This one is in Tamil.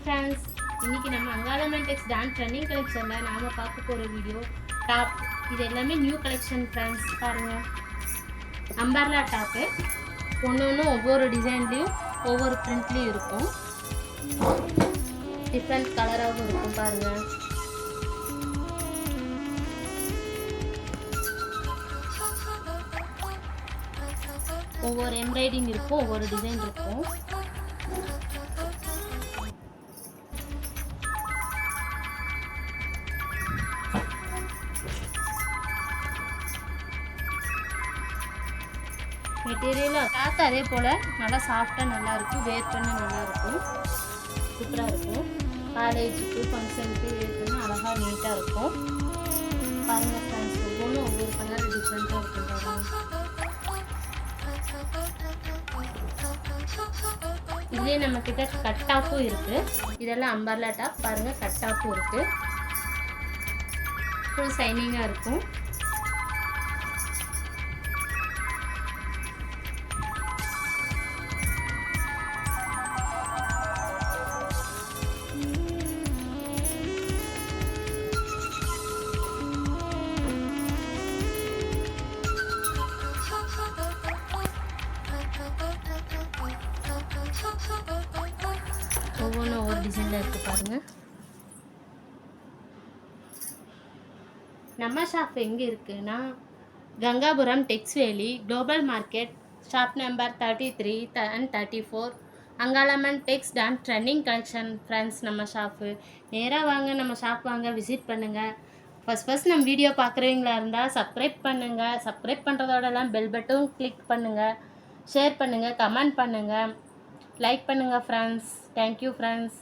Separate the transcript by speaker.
Speaker 1: ஃப்ரெண்ட்ஸ், இன்றைக்கி நம்ம அங்காளம்மன் டெக்ஸ் டான்ஸ் ட்ரெண்டிங் கலெக்ஷனில் நாம் பார்க்க போகிற வீடியோ டாப். இது எல்லாமே நியூ கலெக்ஷன் ஃப்ரெண்ட்ஸ். பாருங்கள், அம்பர்லா டாப்பு. ஒன்று ஒவ்வொரு டிசைன்லேயும் ஒவ்வொரு பிரிண்ட்லேயும் இருக்கும். டிஃப்ரெண்ட் கலராகவும் இருக்கும். பாருங்கள், ஒவ்வொரு எம்ப்ராய்டிங் இருக்கும், ஒவ்வொரு டிசைன் இருக்கும். மெட்டீரியலாக கிளாத் அதே போல் நல்லா சாஃப்டாக நல்லாயிருக்கும். வேர் பண்ண நல்லாயிருக்கும், சூப்பராக இருக்கும். காலேஜுக்கு ஃபங்க்ஷனுக்கு வேர் பண்ண அழகாக நீட்டாக இருக்கும். பாருங்கள் ஃப்ரெண்ட்ஸ், ஒவ்வொன்றும் ஒவ்வொரு கலர் டிஃப்ரெண்ட்டாக இருக்கும். இதுலேயே நம்மக்கிட்ட கட் டாப்பும் இருக்குது. இதெல்லாம் அம்பர்லா டாப். பாருங்கள், கட் டாப்பும் இருக்குது. ஃபுல் ஷைனிங்காக இருக்கும். ஒவ்வொன்றும் ஒவ்வொரு டிசைனில் இருக்குது. பாருங்கள், நம்ம ஷாப் எங்கே இருக்குன்னா Gangapuram Texvalley global market, shop number 33 and 34, Angalamman Tex dance trending collection friends. நம்ம ஷாப்பு நேராக வாங்க, நம்ம ஷாப் வாங்க, விசிட் பண்ணுங்கள். ஃபஸ்ட் நம்ம வீடியோ பார்க்குறவங்களா இருந்தால் சப்ஸ்கிரைப் பண்ணுங்கள். சப்ஸ்கிரைப் பண்ணுறதோடலாம் பெல் பட்டன் கிளிக் பண்ணுங்கள். ஷேர் பண்ணுங்கள், கமெண்ட் பண்ணுங்கள், லைக் பண்ணுங்கள் ஃப்ரெண்ட்ஸ். Thank you friends.